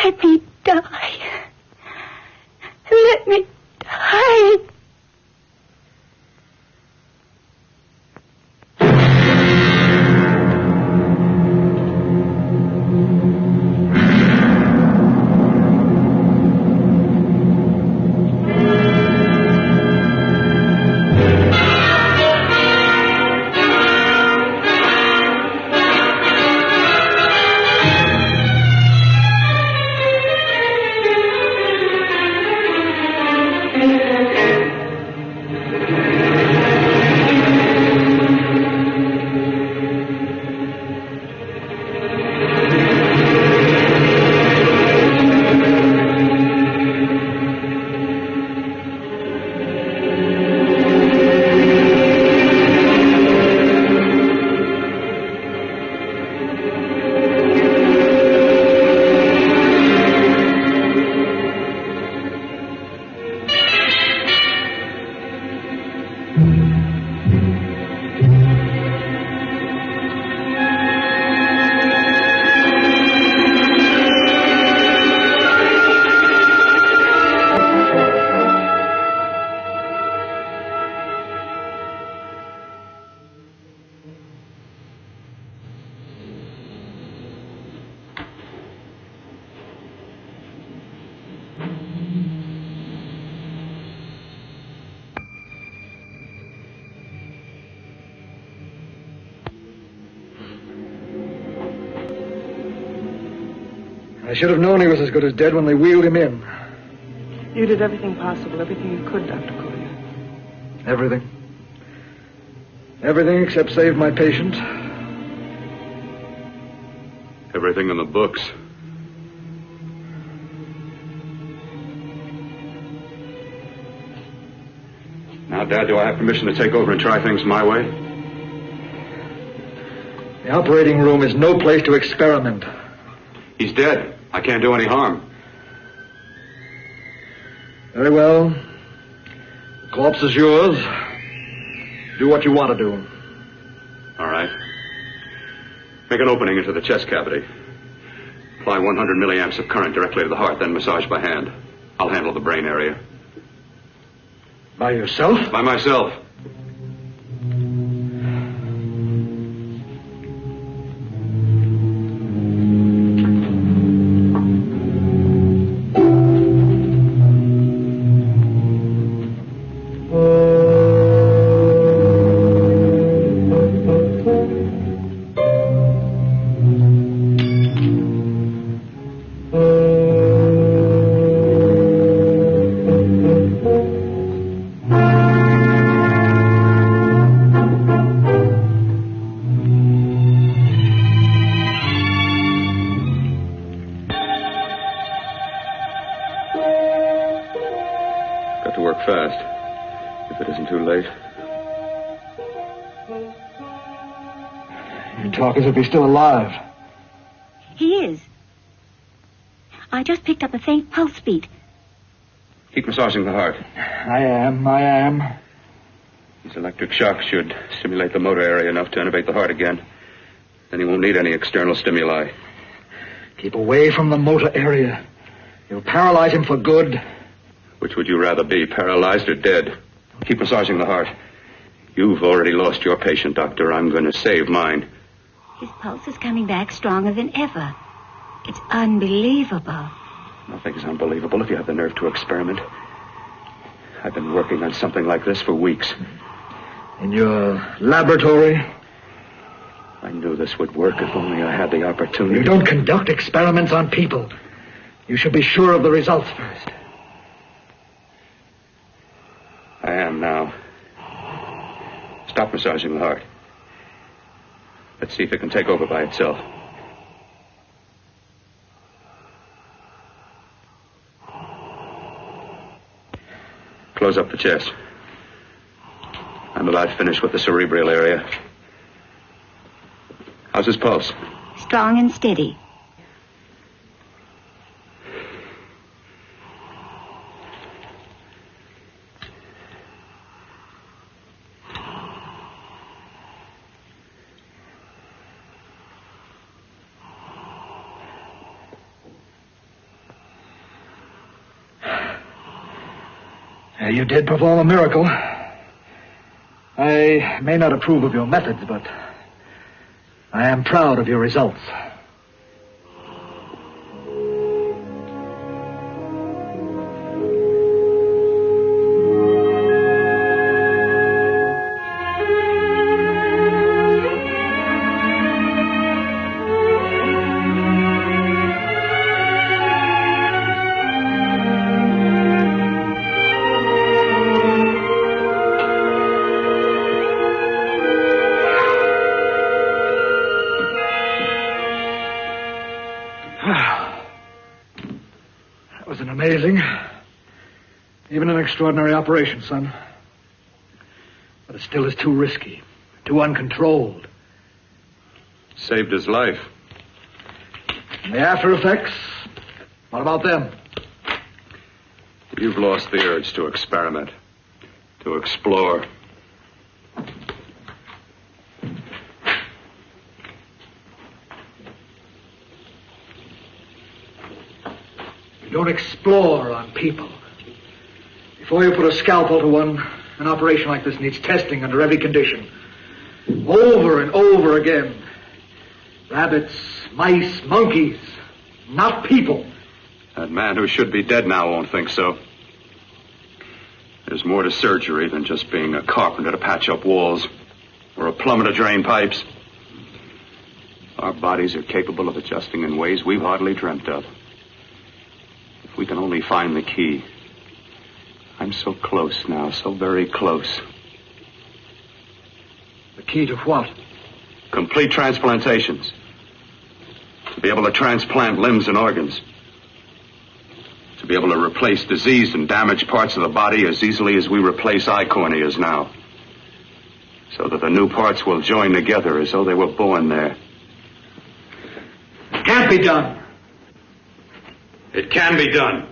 Let me die. Let me die. I should have known he was as good as dead when they wheeled him in. You did everything possible, everything you could, Dr. Collier. Everything. Everything except save my patient. Everything in the books. Now, Dad, do I have permission to take over and try things my way? The operating room is no place to experiment. He's dead. I can't do any harm. Very well. The corpse is yours. Do what you want to do. All right. Make an opening into the chest cavity. Apply 100 milliamps of current directly to the heart, then massage by hand. I'll handle the brain area. By yourself? By myself. Talk as if he's still alive. He is. I just picked up a faint pulse beat. Keep massaging the heart. I am. These electric shocks should stimulate the motor area enough to innervate the heart again. Then he won't need any external stimuli. Keep away from the motor area. You'll paralyze him for good. Which would you rather be, paralyzed or dead? Keep massaging the heart. You've already lost your patient, Doctor. I'm going to save mine. His pulse is coming back stronger than ever. It's unbelievable. Nothing's unbelievable if you have the nerve to experiment. I've been working on something like this for weeks. In your laboratory? I knew this would work if only I had the opportunity. You don't conduct experiments on people. You should be sure of the results first. I am now. Stop massaging the heart. Let's see if it can take over by itself. Close up the chest. I'm about finished with the cerebral area. How's his pulse? Strong and steady. You did perform a miracle. I may not approve of your methods, but I am proud of your results. Amazing. Even an extraordinary operation, son. But it still is too risky, too uncontrolled. Saved his life. And the after effects? What about them? You've lost the urge to experiment, to explore. You don't explore on people. Before you put a scalpel to one, an operation like this needs testing under every condition. Over and over again. Rabbits, mice, monkeys, not people. That man who should be dead now won't think so. There's more to surgery than just being a carpenter to patch up walls or a plumber to drain pipes. Our bodies are capable of adjusting in ways we've hardly dreamt of. If we can only find the key. I'm so close now, so very close. The key to what? Complete transplantations. To be able to transplant limbs and organs. To be able to replace diseased and damaged parts of the body as easily as we replace eye corneas now. So that the new parts will join together as though they were born there. It can't be done. It can be done.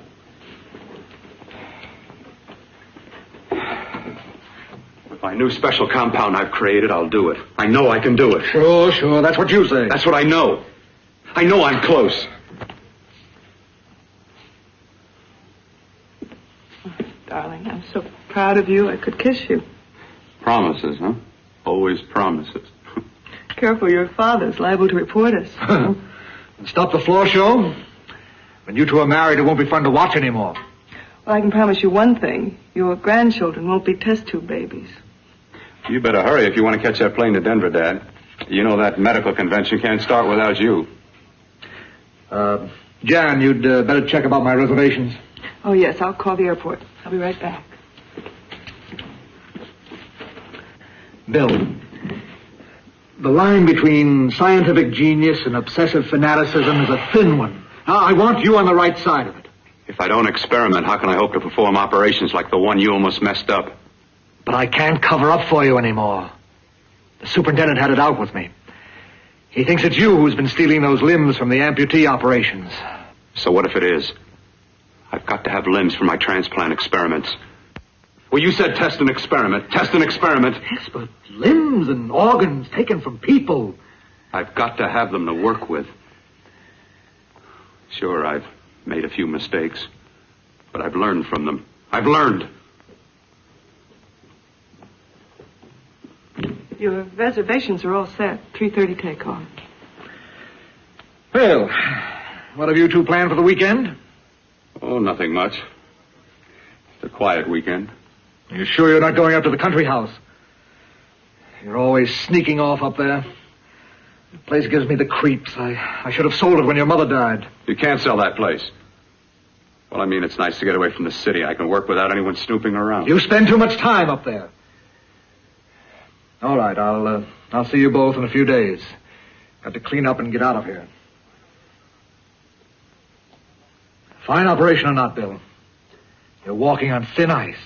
With my new special compound I've created, I'll do it. I know I can do it. Sure. That's what you say. That's what I know. I know I'm close. Darling, I'm so proud of you, I could kiss you. Promises, huh? Always promises. Careful, your father's liable to report us. Stop the floor show. When you two are married, it won't be fun to watch anymore. Well, I can promise you one thing. Your grandchildren won't be test tube babies. You better hurry if you want to catch that plane to Denver, Dad. You know that medical convention can't start without you. Jan, you'd better check about my reservations. Oh, yes, I'll call the airport. I'll be right back. Bill, the line between scientific genius and obsessive fanaticism is a thin one. I want you on the right side of it. If I don't experiment, how can I hope to perform operations like the one you almost messed up? But I can't cover up for you anymore. The superintendent had it out with me. He thinks it's you who's been stealing those limbs from the amputee operations. So what if it is? I've got to have limbs for my transplant experiments. Well, you said test and experiment. Test and experiment. Yes, but limbs and organs taken from people. I've got to have them to work with. Sure, I've made a few mistakes, but I've learned from them. I've learned. Your reservations are all set. 3:30 takeoff. Well, what have you two planned for the weekend? Oh, nothing much. It's a quiet weekend. Are you sure you're not going up to the country house? You're always sneaking off up there. The place gives me the creeps. I should have sold it when your mother died. You can't sell that place. Well, I mean, it's nice to get away from the city. I can work without anyone snooping around. You spend too much time up there. All right, I'll see you both in a few days. Got to clean up and get out of here. Fine operation or not, Bill. You're walking on thin ice.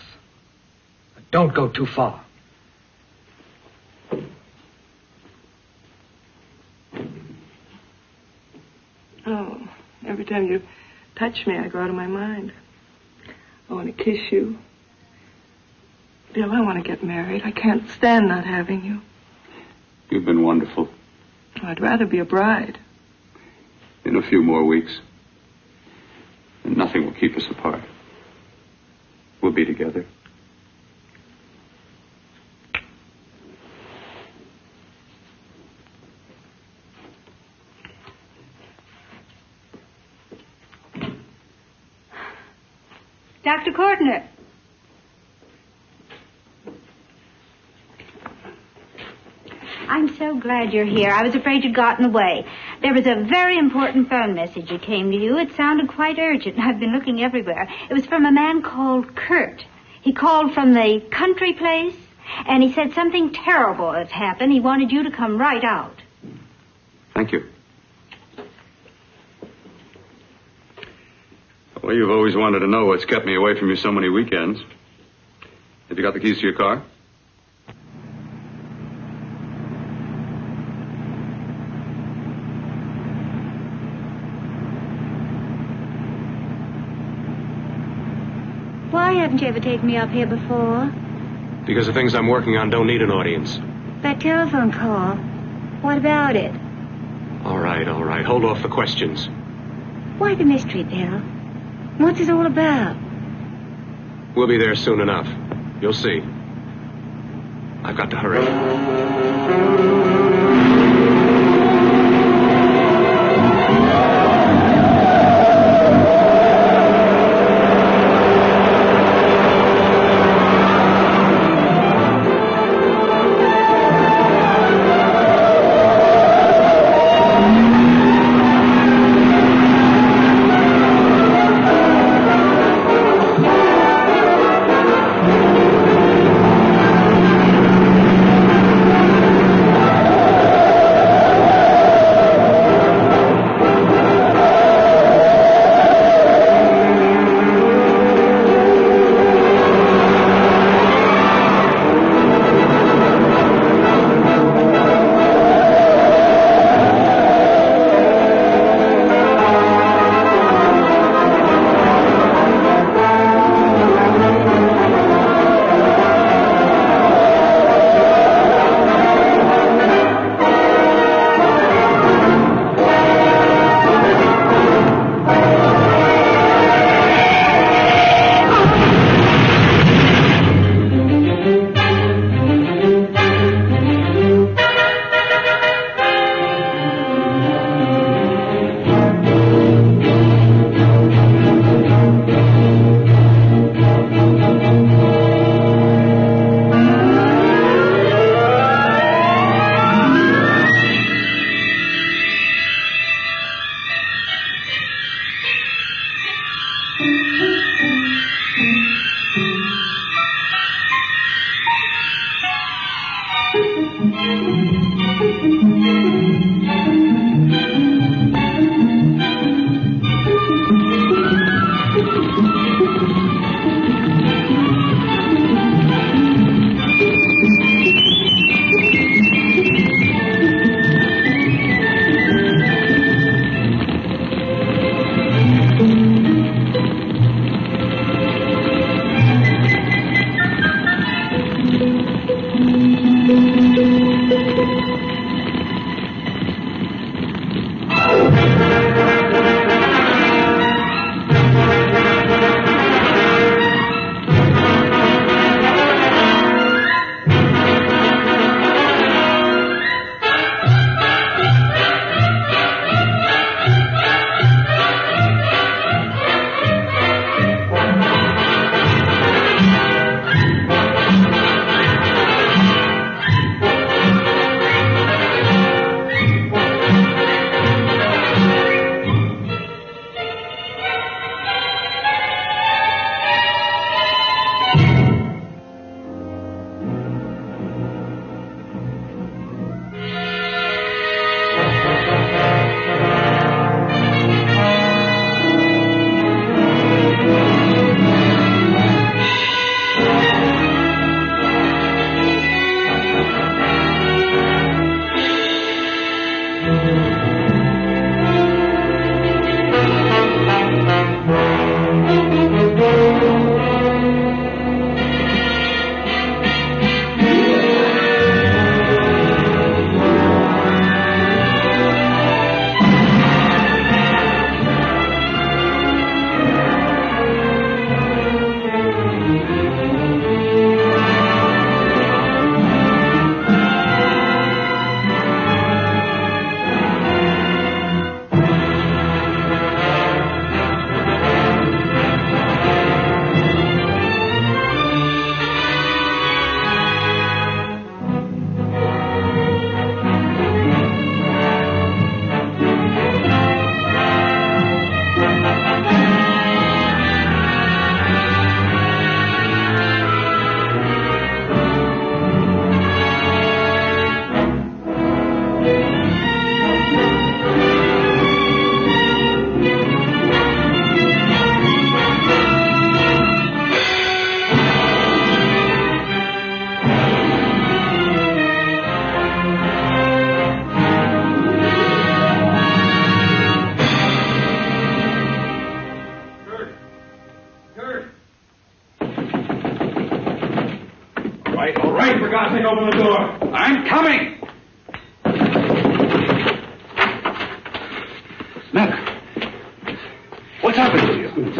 But don't go too far. Oh, every time you touch me, I go out of my mind. I want to kiss you. Bill, I want to get married. I can't stand not having you. You've been wonderful. I'd rather be a bride. In a few more weeks. And nothing will keep us apart. We'll be together. Dr. Courtner. I'm so glad you're here. I was afraid you'd gotten away. There was a very important phone message that came to you. It sounded quite urgent. I've been looking everywhere. It was from a man called Kurt. He called from the country place, and he said something terrible has happened. He wanted you to come right out. Thank you. Well, you've always wanted to know what's kept me away from you so many weekends. Have you got the keys to your car? Why haven't you ever taken me up here before? Because the things I'm working on don't need an audience. That telephone call. What about it? All right. Hold off the questions. Why the mystery, Bill? What's it all about? We'll be there soon enough. You'll see. I've got to hurry.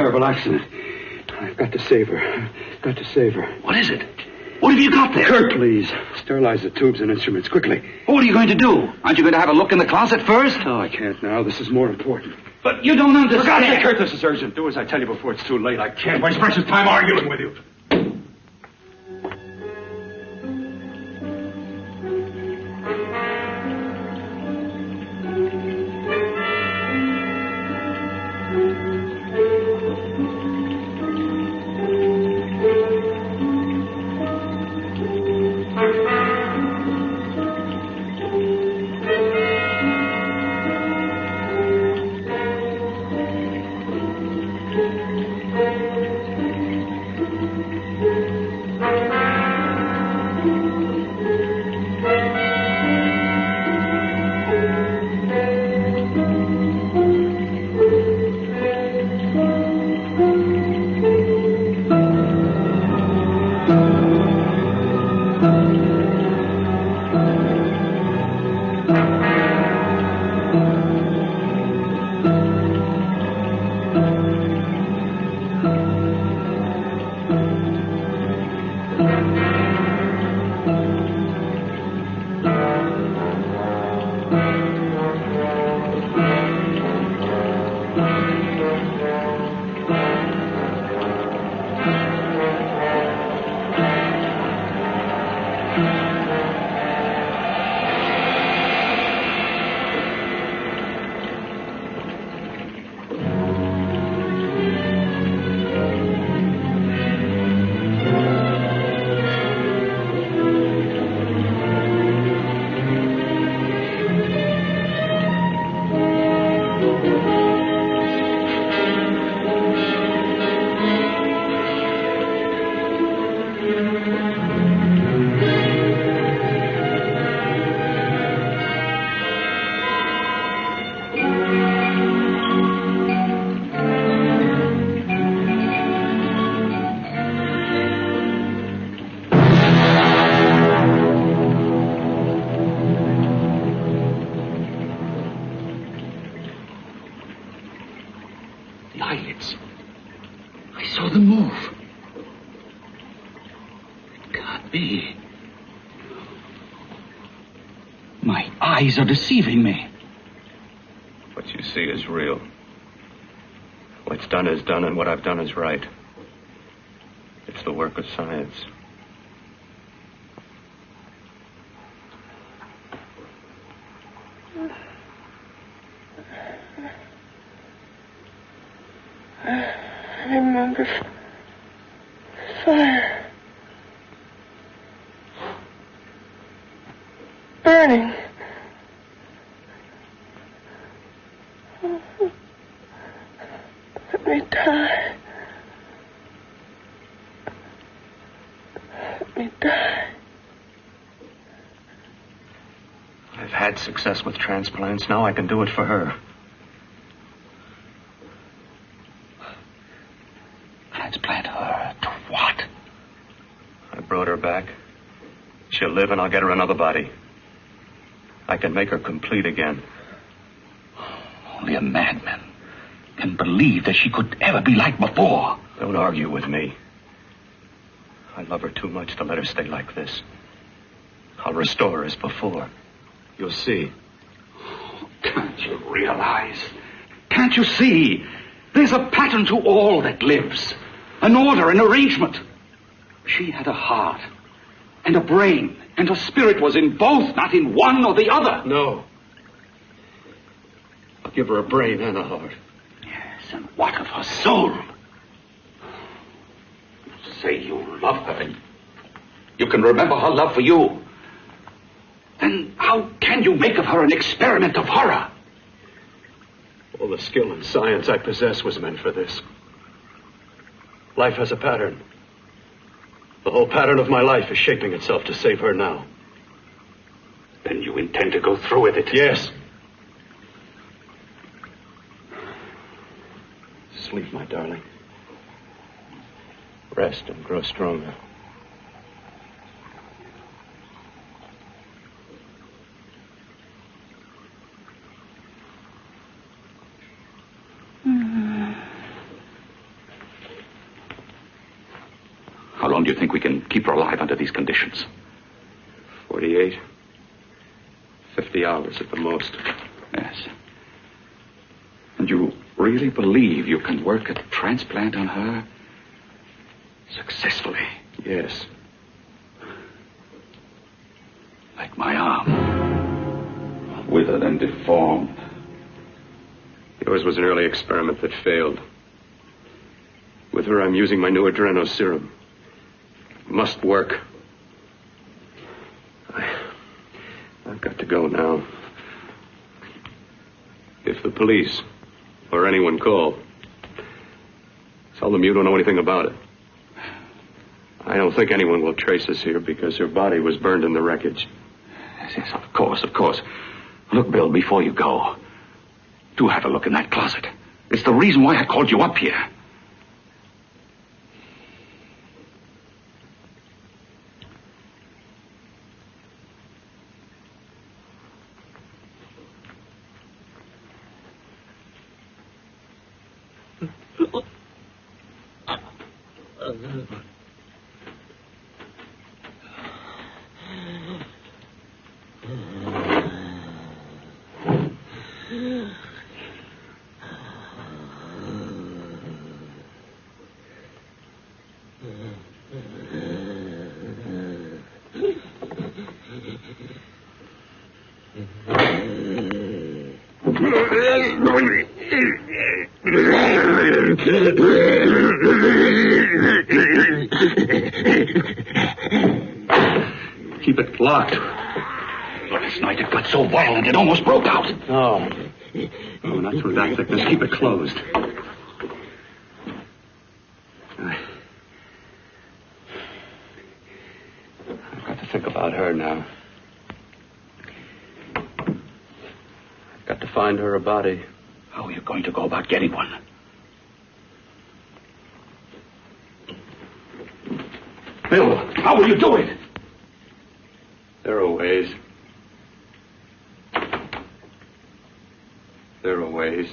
terrible accident. I've got to save her. Got to save her. What is it? What have you got there? Kurt, please. Sterilize the tubes and instruments, quickly. What are you going to do? Aren't you going to have a look in the closet first? No, I can't now. This is more important. But you don't understand. For God's sake, Kurt, this is urgent. Do as I tell you before it's too late. I can't waste precious time arguing with you. Eyes are deceiving me. What you see is real. What's done is done, and what I've done is right. It's the work of science. I remember fire. Burning. Let me die. Let me die. I've had success with transplants. Now I can do it for her. Transplant her to what? I brought her back. She'll live and I'll get her another body. I can make her complete again. Only a madman can believe that she could ever be like before. Don't argue with me. I love her too much to let her stay like this. I'll restore her as before. You'll see. Can't you realize? Can't you see? There's a pattern to all that lives. An order, an arrangement. She had a heart and a brain, and her spirit was in both, not in one or the other. No. I'll give her a brain and a heart. Yes, and what of her soul? You say you love her, and you can remember her love for you. Then how can you make of her an experiment of horror? All the skill and science I possess was meant for this. Life has a pattern. The whole pattern of my life is shaping itself to save her now. Then you intend to go through with it? Yes. Sleep, my darling. Rest and grow stronger. long do you think we can keep her alive under these conditions? 48. 50 hours at the most. Yes. And you really believe you can work a transplant on her successfully? Yes. Like my arm. Withered and deformed. Yours was an early experiment that failed. With her, I'm using my new adreno serum. It must work. I've got to go now. If the police or anyone call, tell them you don't know anything about it. I don't think anyone will trace us here because her body was burned in the wreckage. Yes, of course, of course. Look, Bill, before you go, do have a look in that closet. It's the reason why I called you up here. Keep it locked. Last night it got so violent it almost broke out. Oh, not through that thickness. Keep it closed. I've got to think about her now. I've got to find her a body. How are you going to go about getting one? Bill, how will you do it? There are ways. There are ways.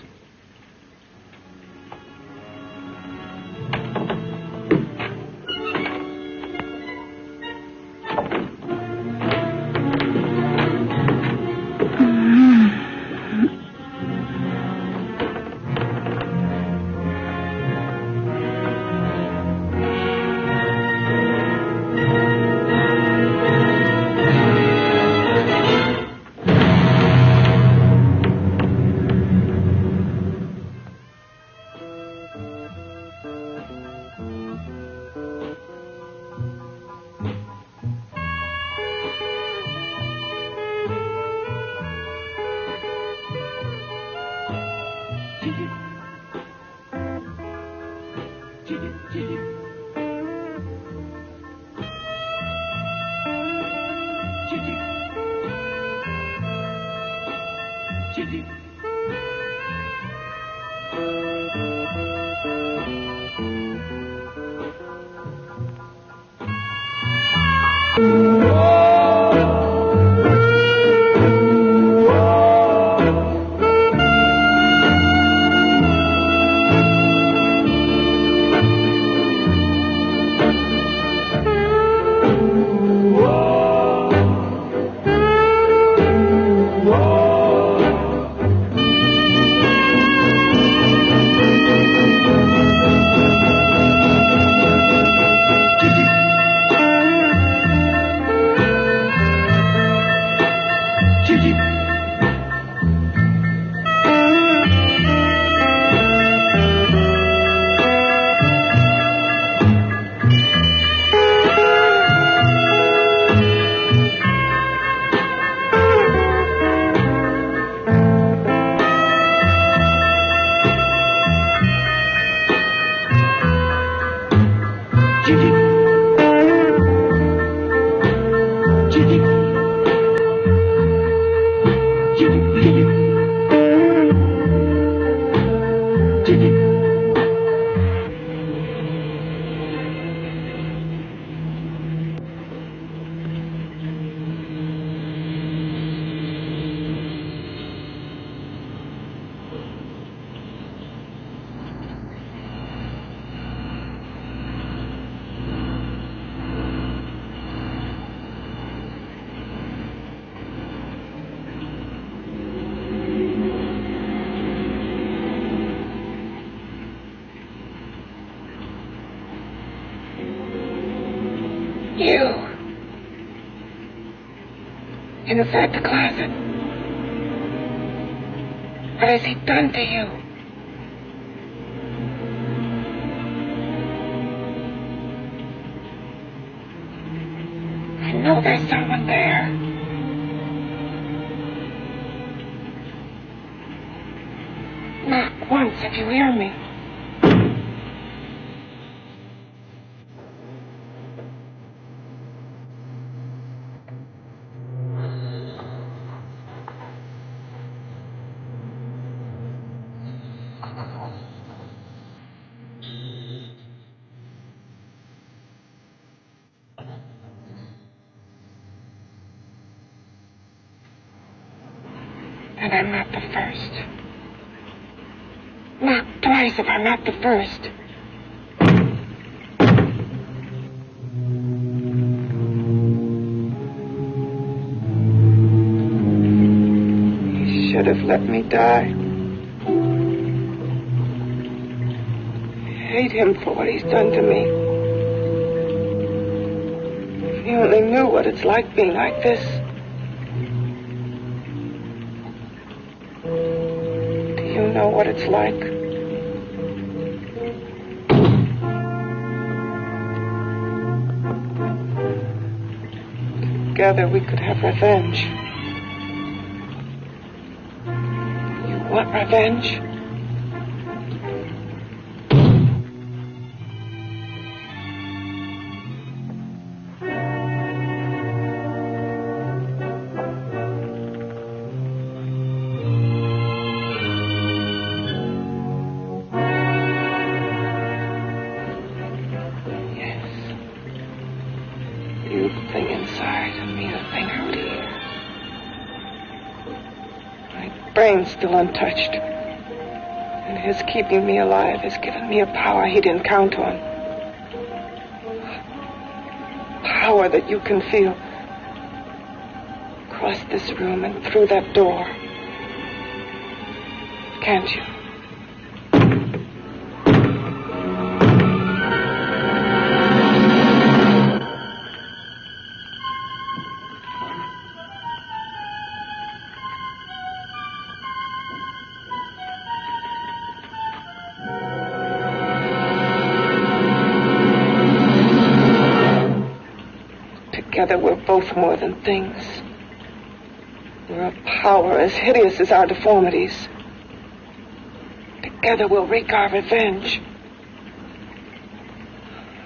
You. Inside the closet. What has he done to you? I know there's someone there. Not once, if you hear me. And I'm not the first. Not twice if I'm not the first. He should have let me die. I hate him for what he's done to me. If he only knew what it's like being like this. You know what it's like. Together we could have revenge. You want revenge? You the thing inside and me the thing out here. My brain's still untouched. And his keeping me alive has given me a power he didn't count on. Power that you can feel. Across this room and through that door. Can't you? Together we're both more than things. We're a power as hideous as our deformities. Together we'll wreak our revenge.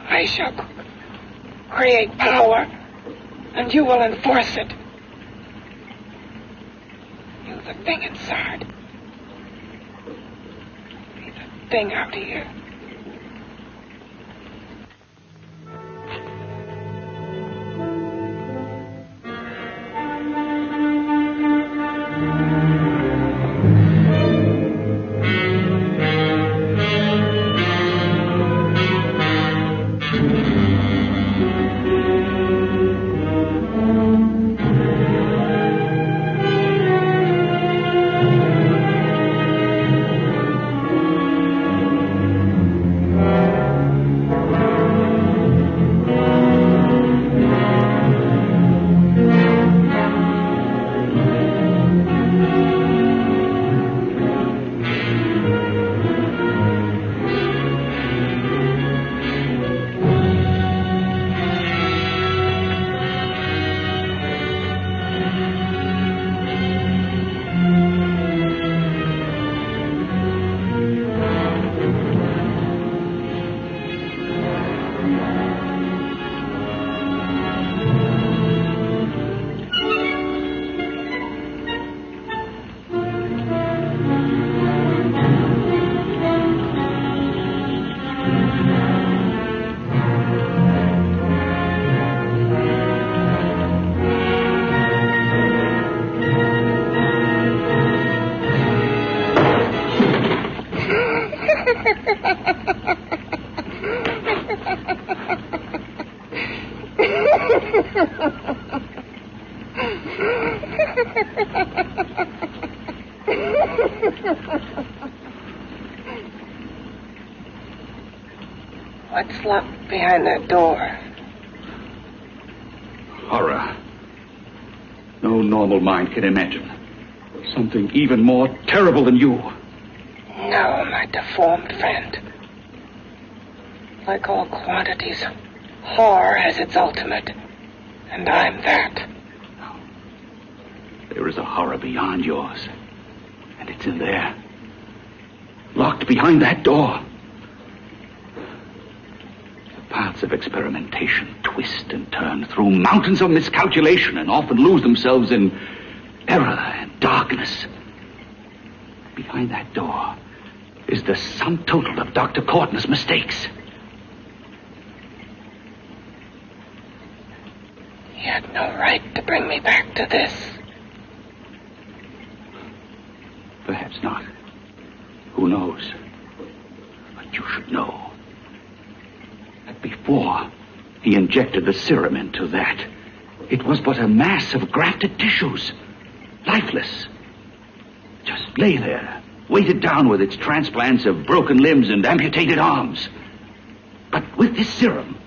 I shall create power, and you will enforce it. You the thing inside. Me the thing out here. What's locked behind that door? horror no normal mind can imagine. Something even more terrible than you. No, my deformed friend. Like all quantities, horror has its ultimate. And I'm that. There is a horror beyond yours. And it's in there. Locked behind that door. The paths of experimentation twist and turn through mountains of miscalculation and often lose themselves in error and darkness. Behind that door is the sum total of Dr. Courtney's mistakes. He had no right to bring me back to this. Perhaps not. Who knows? But you should know that before he injected the serum into that, it was but a mass of grafted tissues, lifeless. Just lay there, weighted down with its transplants of broken limbs and amputated arms. But with this serum,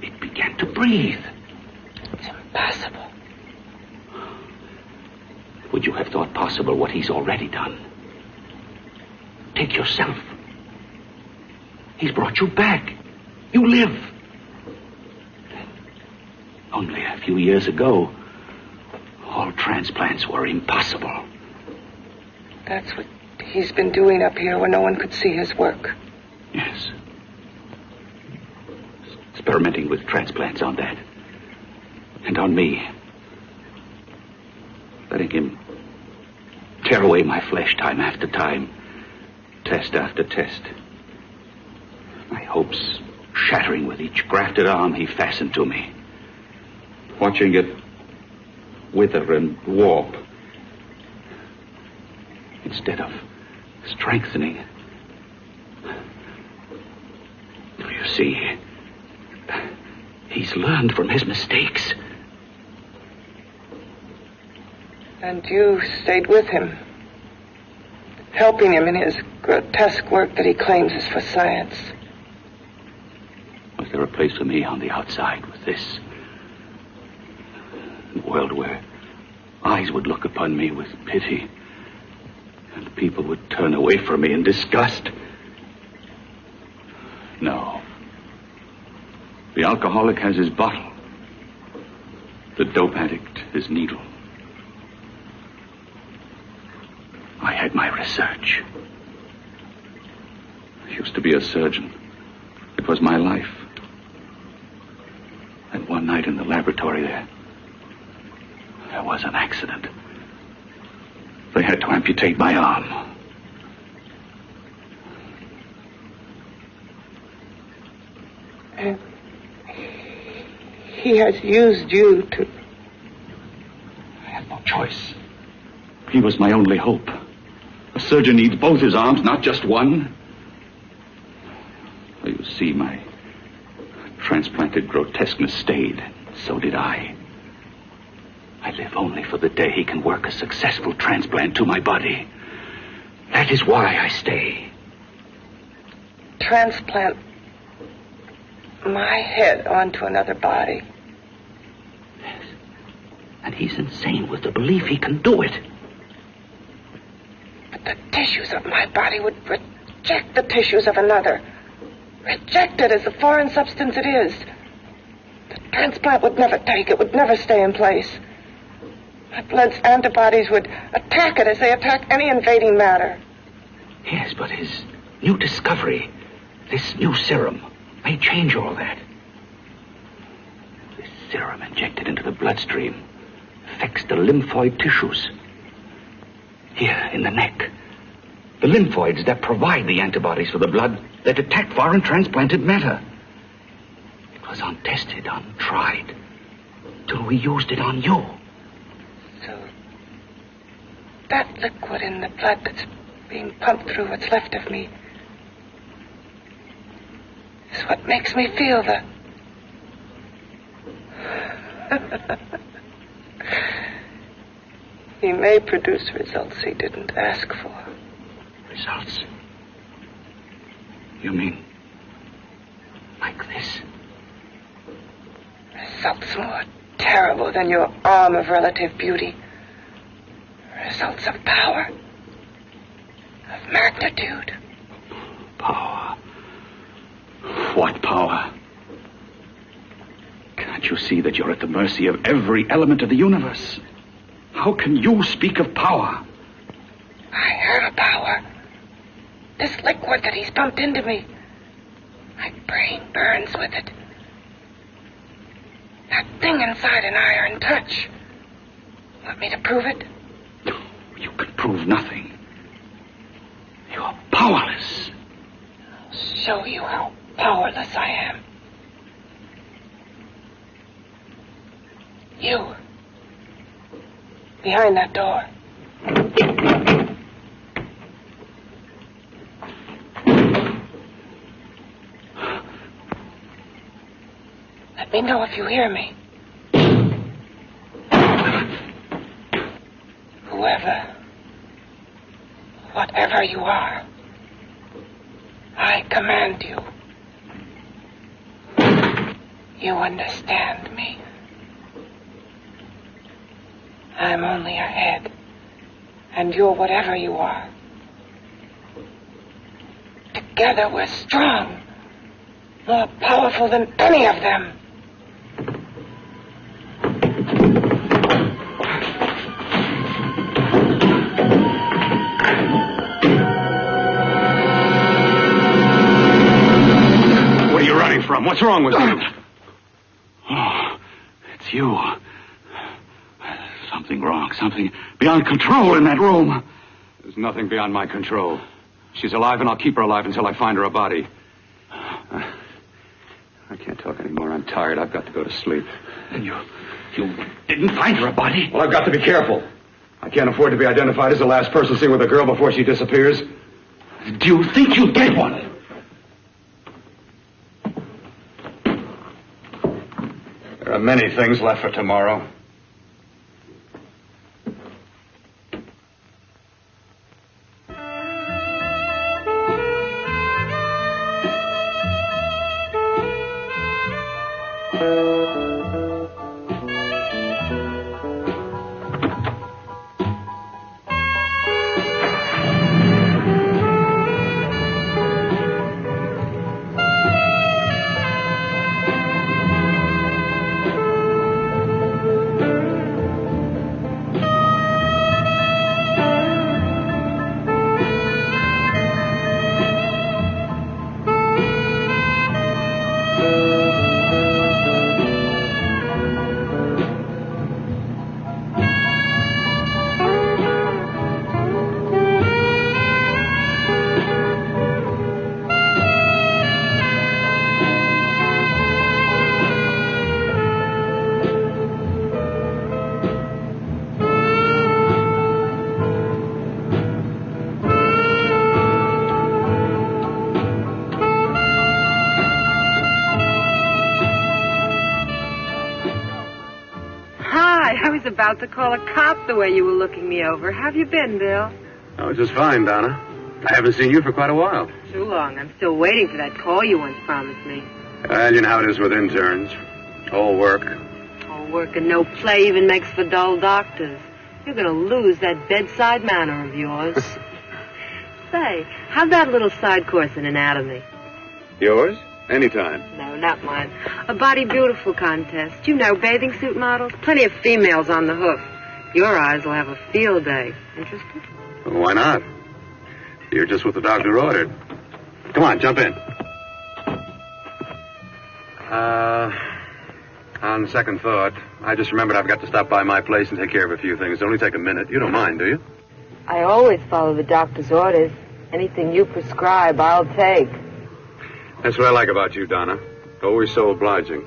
it began to breathe. It's impossible. Would you have thought possible what he's already done? Take yourself. He's brought you back. You live. Only a few years ago, all transplants were impossible. That's what he's been doing up here where no one could see his work. Yes. Experimenting with transplants on that. And on me. Letting him tear away my flesh time after time. Test after test. My hopes shattering with each grafted arm he fastened to me. Watching it wither and warp. Instead of strengthening. You see, he's learned from his mistakes. And you stayed with him, helping him in his grotesque work that he claims is for science. Was there a place for me on the outside with this? A world where eyes would look upon me with pity and people would turn away from me in disgust? No. The alcoholic has his bottle. The dope addict his needle. I had my research. I used to be a surgeon. It was my life. And one night in the laboratory there was an accident. They had to amputate my arm. And he has used you to... I had no choice. He was my only hope. A surgeon needs both his arms, not just one. You see, my transplanted grotesqueness stayed. So did I. I live only for the day he can work a successful transplant to my body. That is why I stay. Transplant my head onto another body. Yes. And he's insane with the belief he can do it. But the tissues of my body would reject the tissues of another. Reject it as the foreign substance it is. The transplant would never take it, would never stay in place. My blood's antibodies would attack it as they attack any invading matter. Yes, but his new discovery, this new serum, may change all that. This serum injected into the bloodstream affects the lymphoid tissues. Here, in the neck. The lymphoids that provide the antibodies for the blood that attack foreign transplanted matter. It was untested, untried, till we used it on you. So, that liquid in the blood that's being pumped through what's left of me is what makes me feel the... He may produce results he didn't ask for. Results? You mean like this? Results more terrible than your arm of relative beauty. Results of power. Of magnitude. Power. What power? Can't you see that you're at the mercy of every element of the universe? How can you speak of power? I have a power. This liquid that he's pumped into me. My brain burns with it. That thing inside an iron touch. Want me to prove it? You can prove nothing. You're powerless. I'll show you how powerless I am. You. Behind that door. Let me know if you hear me. Whoever, whatever you are, I command you. You understand me. I'm only a head, and you're whatever you are. Together we're strong, more powerful than any of them. What are you running from? What's wrong with you? Oh, it's you. Something wrong. Something beyond control in that room. There's nothing beyond my control. She's alive, and I'll keep her alive until I find her a body. I can't talk anymore. I'm tired. I've got to go to sleep. And you didn't find her a body? Well, I've got to be careful. I can't afford to be identified as the last person seen with a girl before she disappears. Do you think you'll get one? There are many things left for tomorrow. I was about to call a cop the way you were looking me over. How have you been, Bill? Oh, just fine, Donna. I haven't seen you for quite a while. Too long. I'm still waiting for that call you once promised me. You know how it is with interns. All work. All work and no play even makes for dull doctors. You're going to lose that bedside manner of yours. Say, how's that little side course in anatomy? Yours? Anytime. No, not mine. A Body Beautiful contest. You know, bathing suit models. Plenty of females on the hoof. Your eyes will have a field day. Interested? Well, why not? You're just what the doctor ordered. Come on, jump in. On second thought, I just remembered I've got to stop by my place and take care of a few things. It'll only take a minute. You don't mind, do you? I always follow the doctor's orders. Anything you prescribe, I'll take. That's what I like about you, Donna. Always so obliging.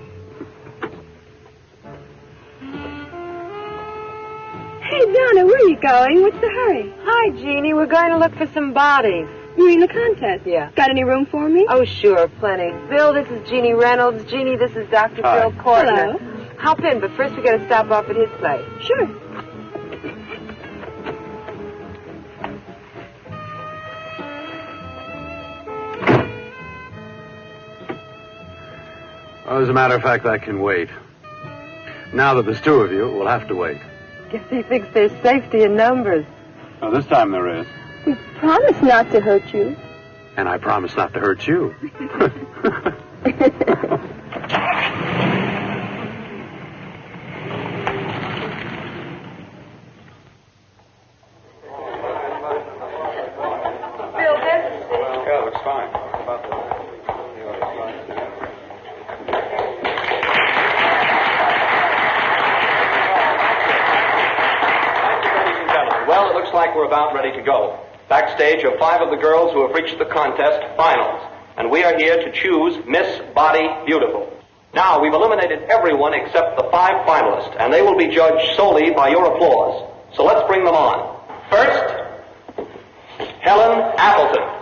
Hey, Donna, where are you going? What's the hurry? Hi, Jeannie. We're going to look for some bodies. You mean the contest? Yeah. Got any room for me? Oh, sure, plenty. Bill, this is Jeannie Reynolds. Jeannie, this is Dr. Hi. Bill Cortner. Hello. Hop in, but first we got to stop off at his place. Sure. Well, as a matter of fact, I can wait. Now that there's two of you, we'll have to wait. Guess he thinks there's safety in numbers. Well, this time there is. We promise not to hurt you. And I promise not to hurt you. Yeah, looks fine. Well, it looks like we're about ready to go. Backstage are 5 of the girls who have reached the contest finals, and we are here to choose Miss Body Beautiful. Now, we've eliminated everyone except the 5 finalists, and they will be judged solely by your applause. So let's bring them on. First, Helen Appleton.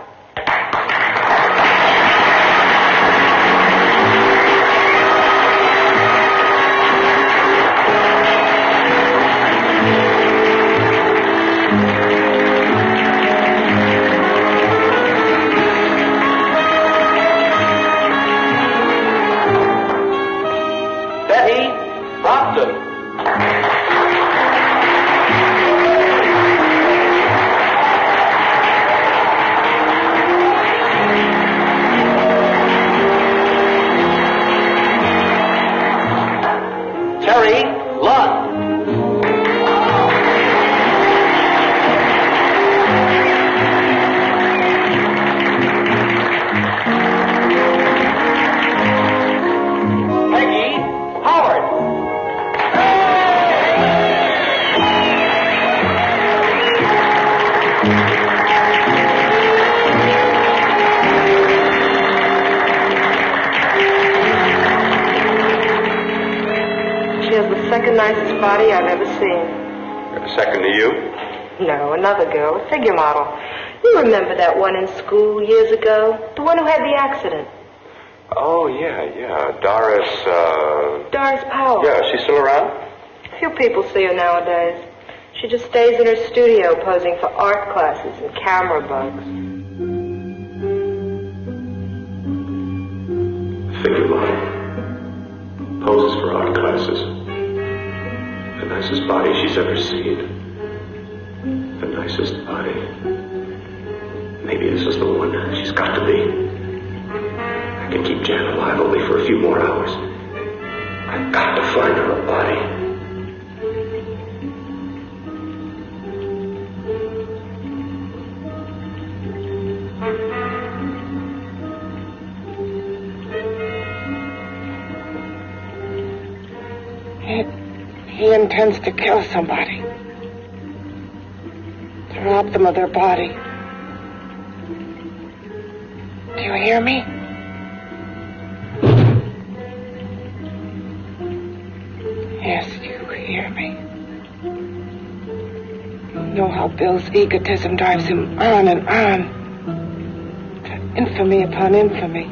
Nicest body I've ever seen. Second to you? No, another girl, a figure model. You remember that one in school years ago? The one who had the accident. Oh, yeah. Doris Powell. Yeah, she's still around? Few people see her nowadays. She just stays in her studio posing for art classes and camera bugs. Figure model. Poses for art classes. The nicest body she's ever seen. The nicest body. Maybe this is the one she's got to be. I can keep Jan alive only for a few more hours. I've got to find her a body. He intends to kill somebody. To rob them of their body. Do you hear me? Yes, you hear me. You know how Bill's egotism drives him on and on. To infamy upon infamy.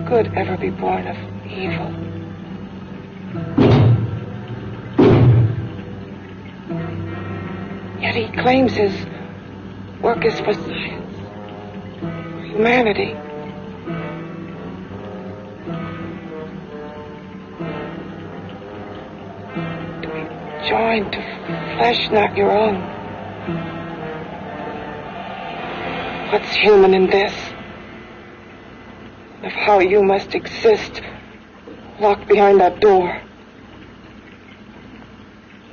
Could ever be born of evil. Yet he claims his work is for science, for humanity. To be joined to flesh not your own. What's human in this? Of how you must exist locked behind that door.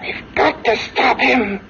We've got to stop him.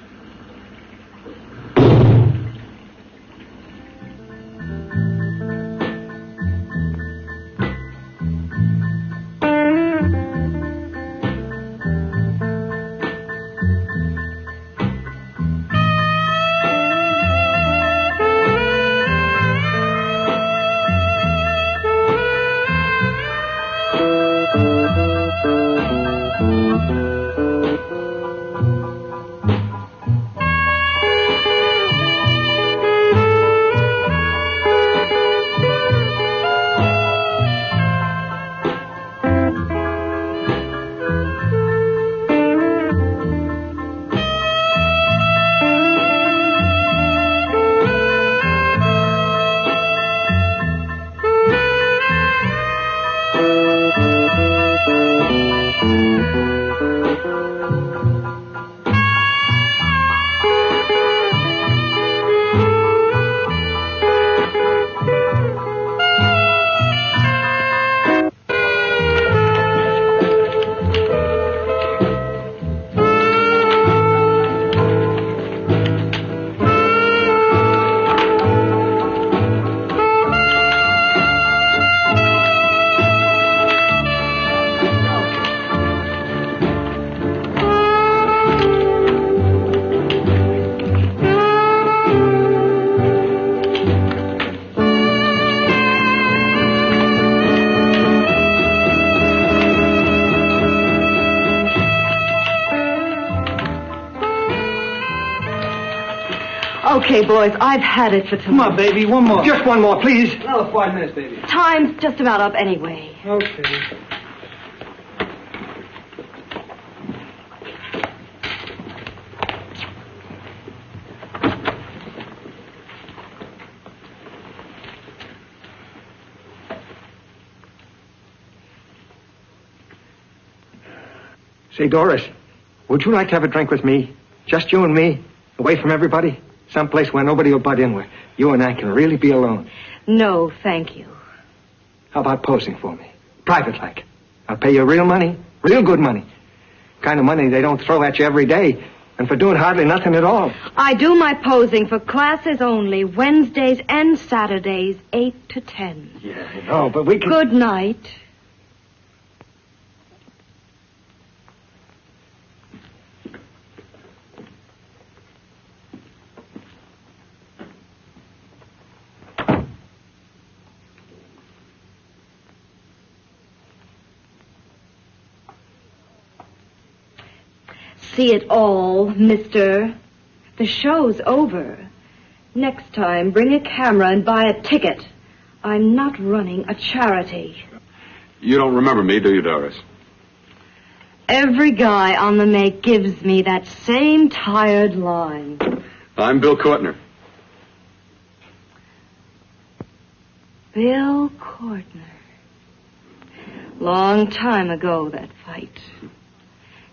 Okay, boys, I've had it for tonight. Come on, baby, one more. Just one more, please. Another 5 minutes, baby. Time's just about up anyway. Okay. Say, Doris, would you like to have a drink with me? Just you and me, away from everybody? Someplace where nobody will butt in, where you and I can really be alone. No, thank you. How about posing for me? Private like. I'll pay you real money, real good money. Kind of money they don't throw at you every day, and for doing hardly nothing at all. I do my posing for classes only, Wednesdays and Saturdays, 8 to 10. Yeah, I know, but we can... Good night. See it all, mister. The show's over. Next time, bring a camera and buy a ticket. I'm not running a charity. You don't remember me, do you, Doris? Every guy on the make gives me that same tired line. I'm Bill Courtner. Bill Courtner. Long time ago, that fight.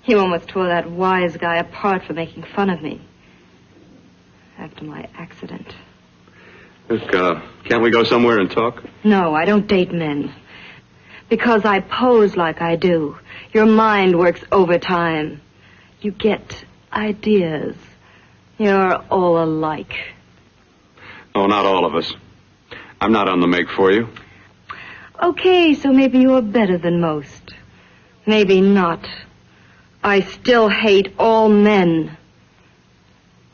You almost tore that wise guy apart for making fun of me. After my accident. Look, can't we go somewhere and talk? No, I don't date men. Because I pose like I do. Your mind works overtime. You get ideas. You're all alike. Oh, not all of us. I'm not on the make for you. Okay, so maybe you're better than most. Maybe not. I still hate all men.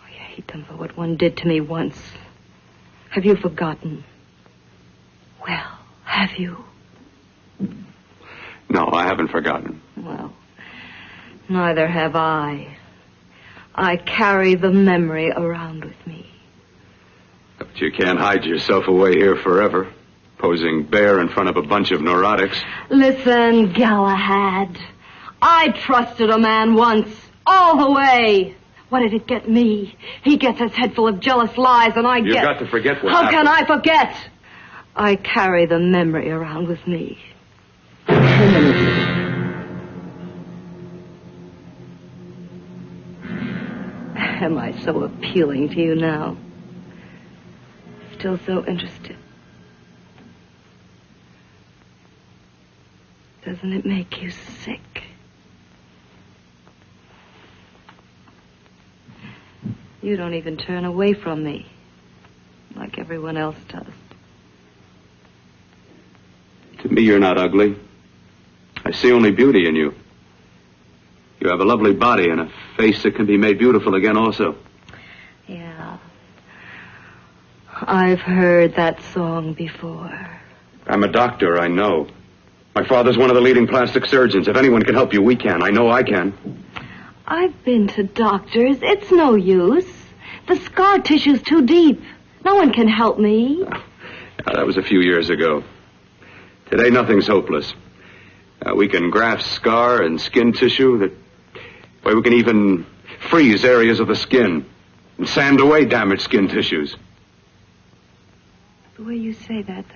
I hate them for what one did to me once. Have you forgotten? Well, have you? No, I haven't forgotten. Well, neither have I. I carry the memory around with me. But you can't hide yourself away here forever, posing bare in front of a bunch of neurotics. Listen, Galahad. I trusted a man once, all the way. What did it get me? He gets his head full of jealous lies, and I get... You've got to forget what How happened. can I forget? I carry the memory around with me. Am I so appealing to you now? Still so interested? Doesn't it make you sick? You don't even turn away from me, like everyone else does. To me, you're not ugly. I see only beauty in you. You have a lovely body and a face that can be made beautiful again also. Yeah. I've heard that song before. I'm a doctor, I know. My father's one of the leading plastic surgeons. If anyone can help you, we can. I know I can. I've been to doctors. It's no use. The scar tissue's too deep. No one can help me. That was a few years ago. Today, nothing's hopeless. We can graft scar and skin tissue that... Well, we can even freeze areas of the skin and sand away damaged skin tissues. The way you say that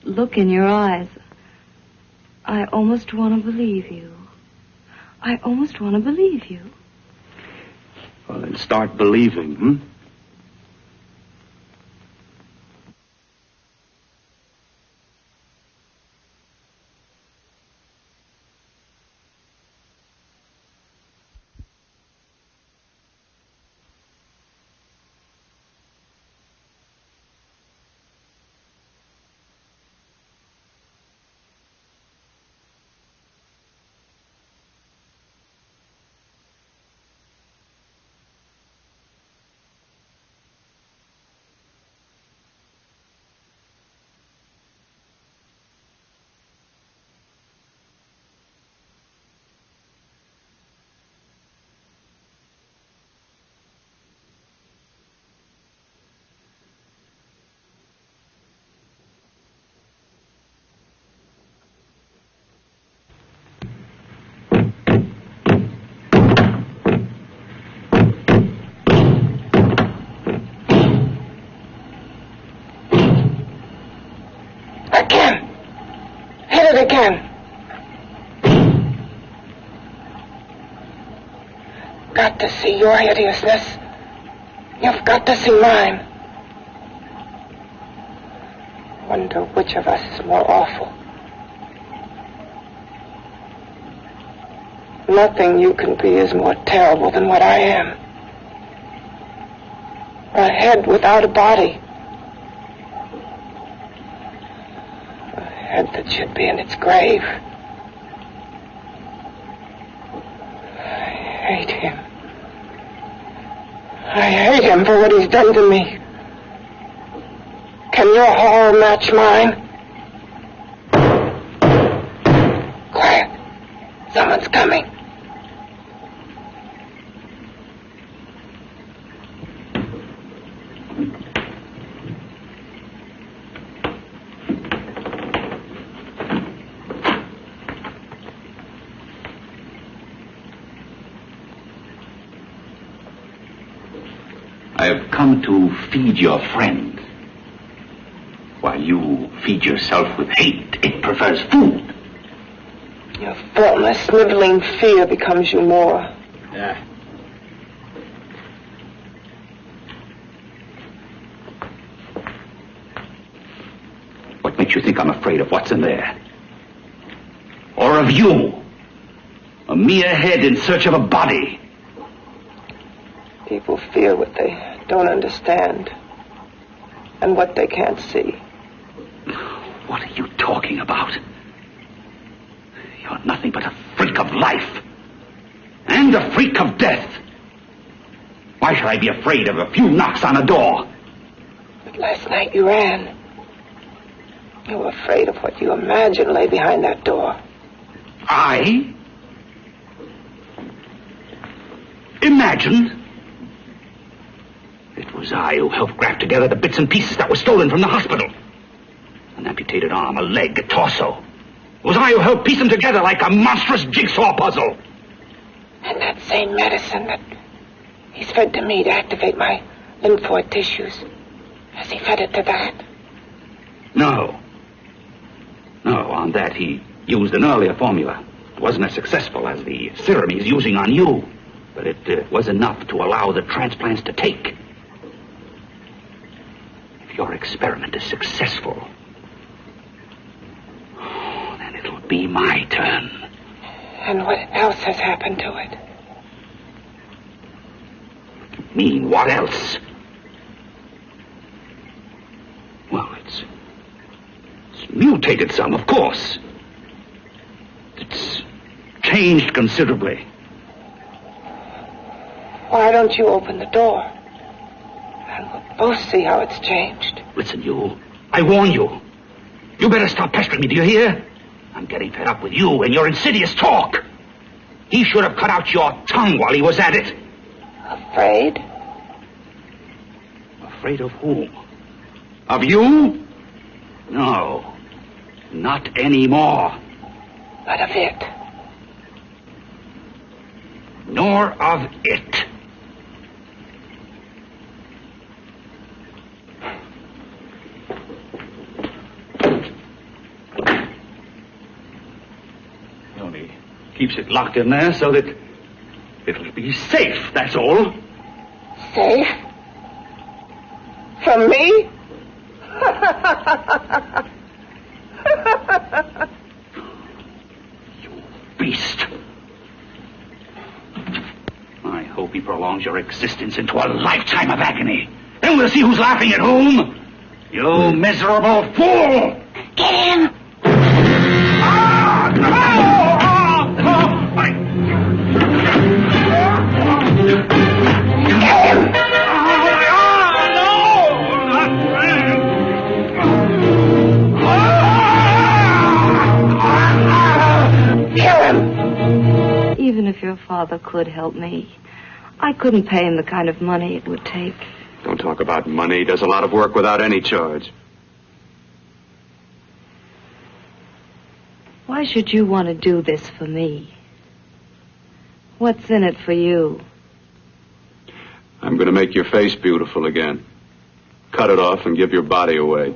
look in your eyes, I almost want to believe you. I almost want to believe you. Well, then start believing, hmm? again. Got to see your hideousness. You've got to see mine. Wonder which of us is more awful. Nothing you can be is more terrible than what I am. A head without a body. A head that should be in its grave. I hate him. I hate him for what he's done to me. Can your horror match mine? Quiet. Someone's coming. I have come to feed your friend. While you feed yourself with hate, it prefers food. Your faultless, sniveling fear becomes you more. Yeah. What makes you think I'm afraid of what's in there? Or of you? A mere head in search of a body. People fear what they don't understand and what they can't see. What are you talking about? You're nothing but a freak of life. And a freak of death. Why should I be afraid of a few knocks on a door? But last night you ran. You were afraid of what you imagined lay behind that door. I? Imagined? It was I who helped graft together the bits and pieces that were stolen from the hospital. An amputated arm, a leg, a torso. It was I who helped piece them together like a monstrous jigsaw puzzle. And that same medicine that he's fed to me to activate my lymphoid tissues. Has he fed it to that? No. No, on that he used an earlier formula. It wasn't as successful as the serum he's using on you. But it was enough to allow the transplants to take. If your experiment is successful, then it'll be my turn. And what else has happened to it? You mean, what else? Well, it's mutated some, of course. It's changed considerably. Why don't you open the door? And we'll both see how it's changed. Listen, you. I warn you. You better stop pestering me, do you hear? I'm getting fed up with you and your insidious talk. He should have cut out your tongue while he was at it. Afraid? Afraid of whom? Of you? No. Not anymore. But of it. Nor of it. He only keeps it locked in there so that it'll be safe, that's all. Safe? From me? You beast. I hope he prolongs your existence into a lifetime of agony. Then we'll see who's laughing at whom. You miserable fool! Get him! Even if your father could help me, I couldn't pay him the kind of money it would take. Don't talk about money. He does a lot of work without any charge. Why should you want to do this for me? What's in it for you? I'm going to make your face beautiful again. Cut it off and give your body away.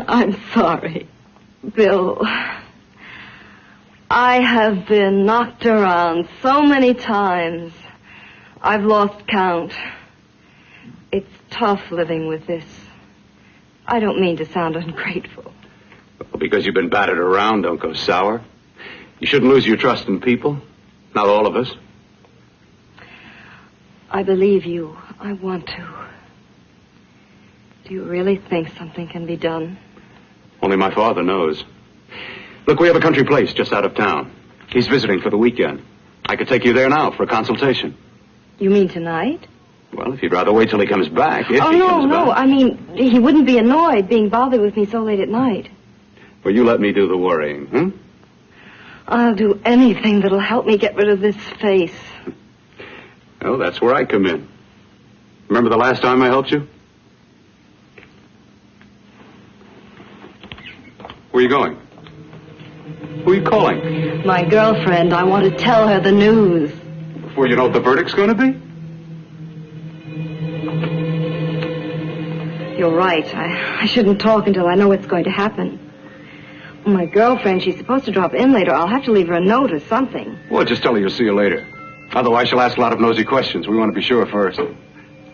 I'm sorry, Bill. I have been knocked around so many times. I've lost count. It's tough living with this. I don't mean to sound ungrateful. Well, because you've been battered around, don't go sour. You shouldn't lose your trust in people. Not all of us. I believe you. I want to. Do you really think something can be done? Only my father knows. Look, we have a country place just out of town. He's visiting for the weekend. I could take you there now for a consultation. You mean tonight? Well, if you'd rather wait till he comes back. No. I mean, he wouldn't be annoyed being bothered with me so late at night. Well, you let me do the worrying, hmm? I'll do anything that'll help me get rid of this face. Well, that's where I come in. Remember the last time I helped you? Where are you going? Who are you calling? My girlfriend. I want to tell her the news. Before you know what the verdict's going to be? You're right. I shouldn't talk until I know what's going to happen. My girlfriend, she's supposed to drop in later. I'll have to leave her a note or something. Well, just tell her you'll see her later. Otherwise, she'll ask a lot of nosy questions. We want to be sure first.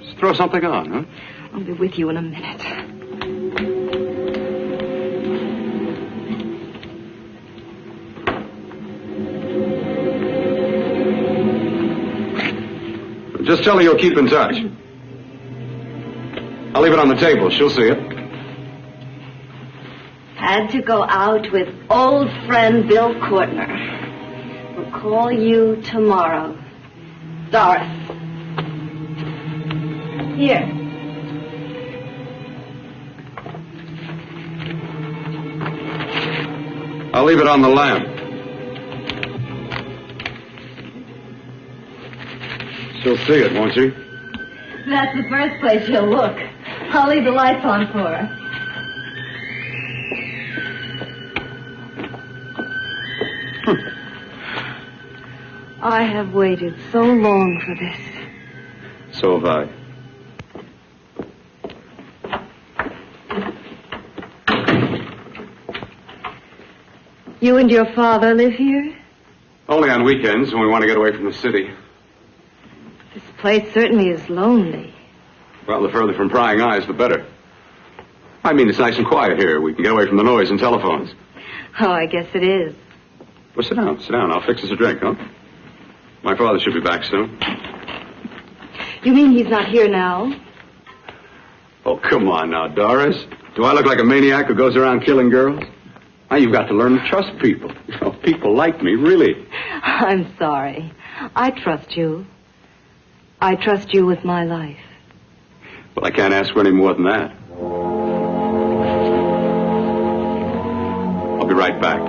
Just throw something on, huh? I'll be with you in a minute. Just tell her you'll keep in touch. I'll leave it on the table. She'll see it. Had to go out with old friend Bill Courtner. We'll call you tomorrow. Doris. Here. I'll leave it on the lamp. She'll see it, won't she? That's the first place she'll look. I'll leave the lights on for her. I have waited so long for this. So have I. You and your father live here? Only on weekends when we want to get away from the city. This place certainly is lonely. Well, the further from prying eyes, the better. I mean, it's nice and quiet here. We can get away from the noise and telephones. Oh, I guess it is. Well, sit down. Sit down. I'll fix us a drink, huh? My father should be back soon. You mean he's not here now? Oh, come on now, Doris. Do I look like a maniac who goes around killing girls? Now, you've got to learn to trust people. You know, people like me, really. I'm sorry. I trust you. I trust you with my life. Well, I can't ask for any more than that. I'll be right back.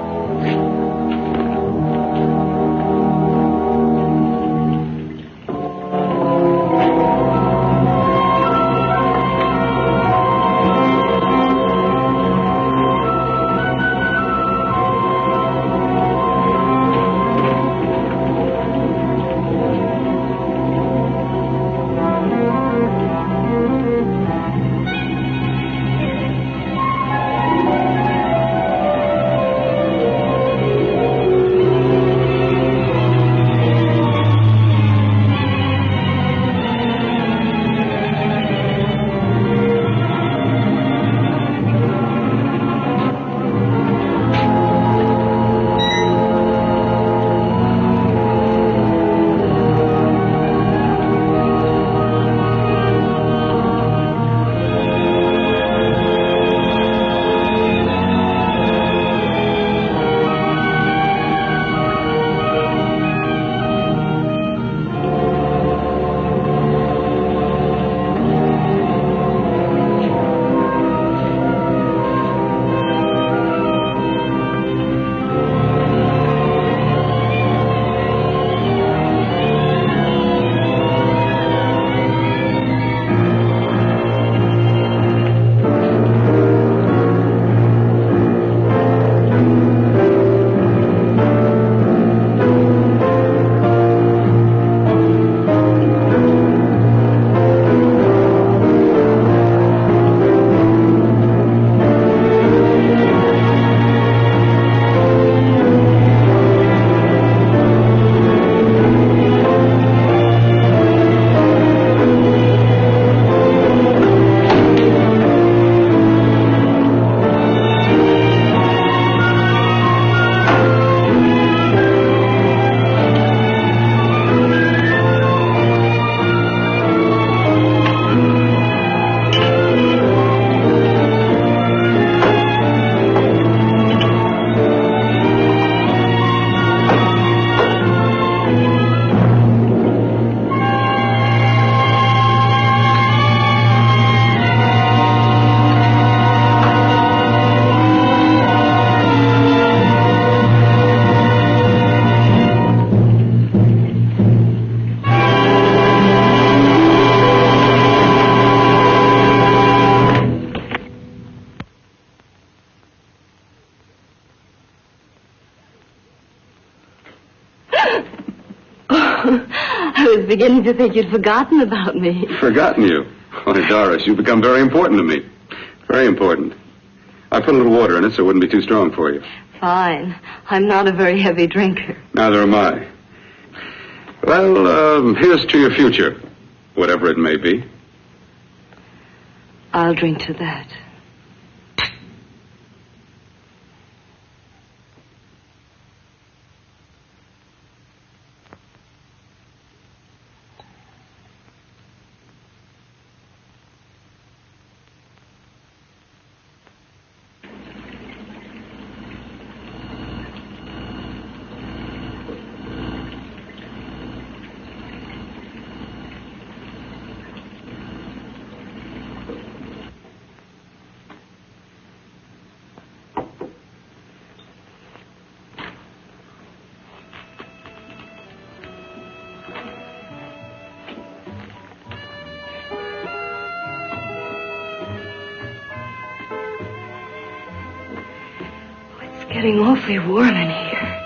I was beginning to think you'd forgotten about me. Forgotten you? Why, Doris, you've become very important to me. Very important. I put a little water in it so it wouldn't be too strong for you. Fine. I'm not a very heavy drinker. Neither am I. Well, here's to your future, whatever it may be. I'll drink to that. Getting awfully warm in here.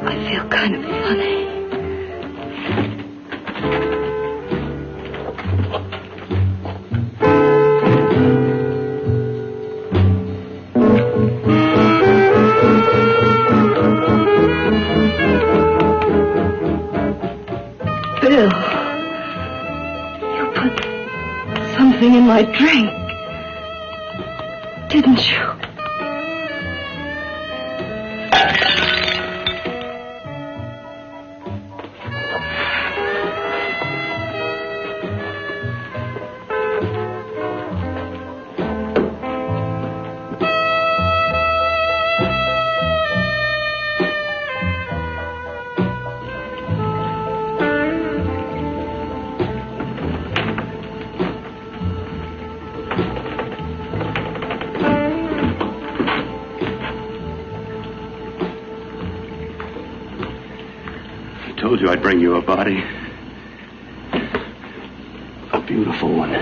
I feel kind of funny. Bill, you put something in my drink, didn't you? I told you I'd bring you a body. A beautiful one.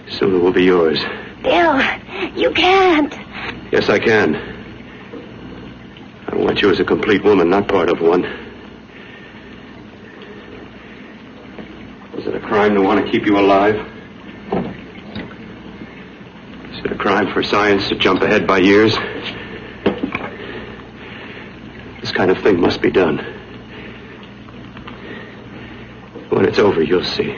Soon it will be yours. Bill, you can't. Yes, I can. I want you as a complete woman, not part of one. Is it a crime to want to keep you alive? Is it a crime for science to jump ahead by years? This kind of thing must be done. When it's over, you'll see.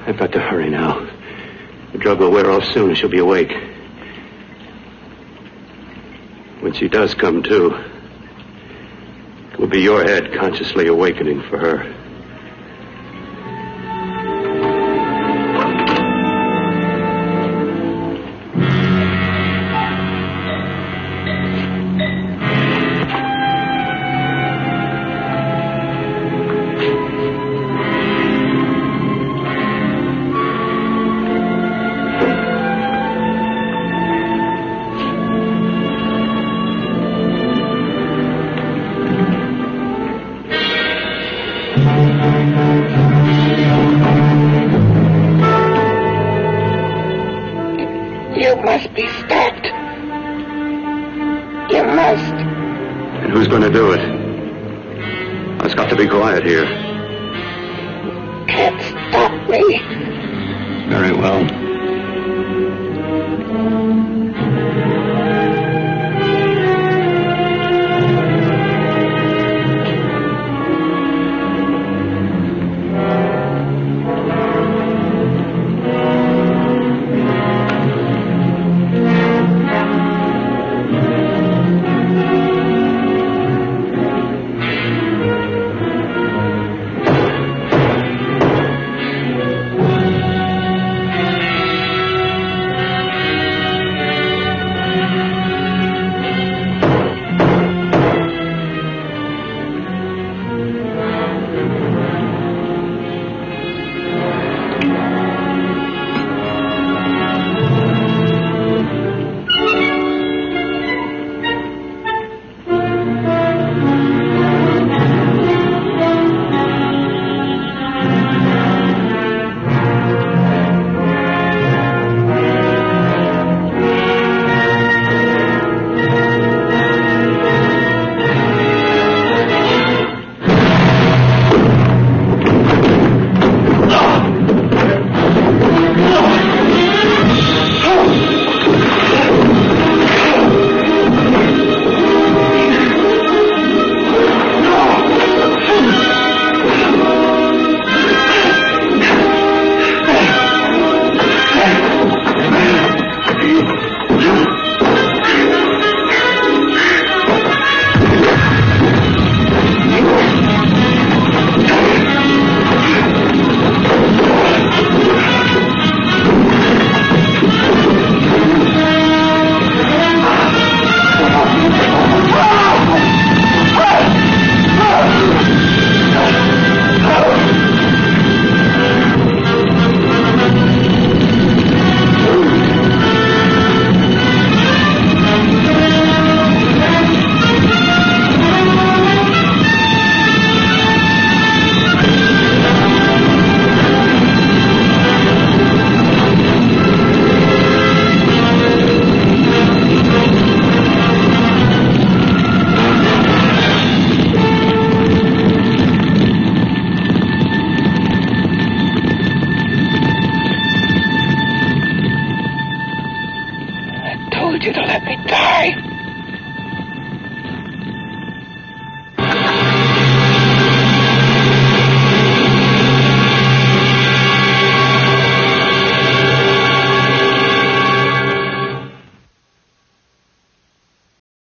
I've got to hurry now. The drug will wear off soon and she'll be awake. When she does come to, it will be your head consciously awakening for her. You must be stopped. You must. And who's going to do it? It's got to be quiet here. Can't stop me. Very well.